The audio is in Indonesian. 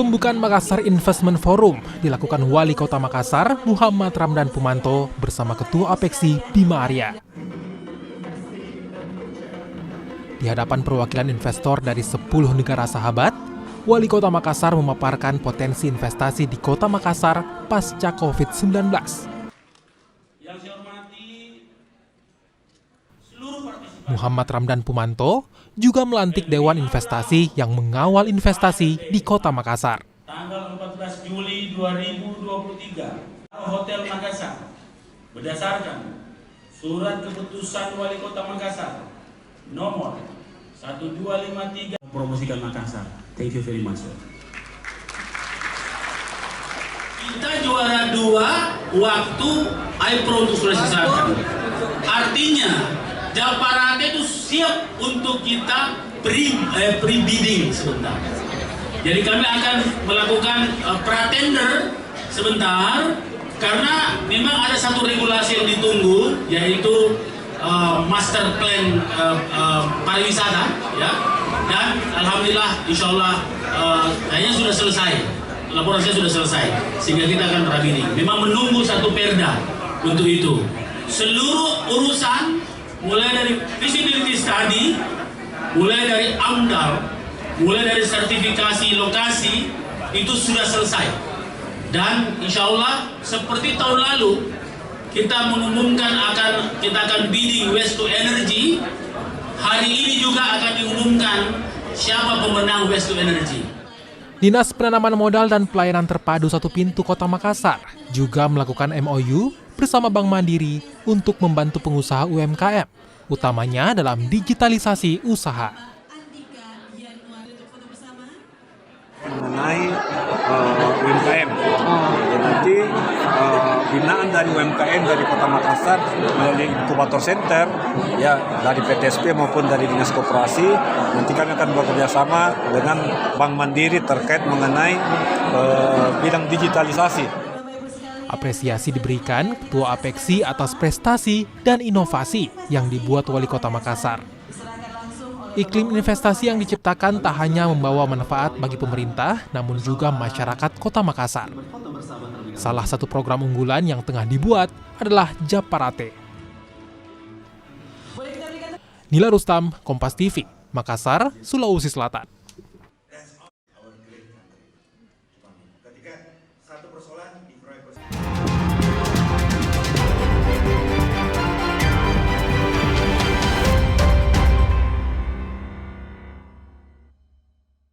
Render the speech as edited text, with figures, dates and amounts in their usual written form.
Pembukaan Makassar Investment Forum dilakukan Wali Kota Makassar, Muhammad Ramdan Pumanto, bersama Ketua Apeksi, Bima Arya. Di hadapan perwakilan investor dari 10 negara sahabat, Wali Kota Makassar memaparkan potensi investasi di Kota Makassar pasca COVID-19. Muhammad Ramdan Pumanto juga melantik Dewan Investasi yang mengawal investasi di Kota Makassar. Tanggal 14 Juli 2023, Hotel Makassar berdasarkan Surat Keputusan Wali Kota Makassar nomor 1253 mempromosikan Makassar. Thank you very much. Kita juara 2 waktu iPro untuk Sulawesi Selatan. Artinya Jalparate itu siap untuk kita pre-bidding sebentar. Jadi kami akan melakukan pra-tender sebentar karena memang ada satu regulasi yang ditunggu, yaitu master plan pariwisata, ya. Dan alhamdulillah, insya Allah kayaknya sudah selesai, laporannya sudah selesai, sehingga kita akan pra-bidding. Memang menunggu satu perda untuk itu. Seluruh urusan mulai dari feasibility study, mulai dari AMDAL, mulai dari sertifikasi lokasi, itu sudah selesai. Dan insya Allah seperti tahun lalu, kita mengumumkan kita akan bidding waste to energy. Hari ini juga akan diumumkan siapa pemenang waste to energy. Dinas Penanaman Modal dan Pelayanan Terpadu Satu Pintu Kota Makassar juga melakukan MOU bersama Bank Mandiri untuk membantu pengusaha UMKM, utamanya dalam digitalisasi usaha. Mengenai UMKM, nanti binaan dari UMKM dari Kota Makassar melalui inkubator center, ya dari PTSP maupun dari Dinas Koperasi, nanti kami akan bekerja sama dengan Bank Mandiri terkait mengenai bidang digitalisasi. Apresiasi diberikan Ketua Apeksi atas prestasi dan inovasi yang dibuat Wali Kota Makassar. Iklim investasi yang diciptakan tak hanya membawa manfaat bagi pemerintah, namun juga masyarakat Kota Makassar. Salah satu program unggulan yang tengah dibuat adalah Jalparate. Nila Rustam, Kompas TV, Makassar, Sulawesi Selatan.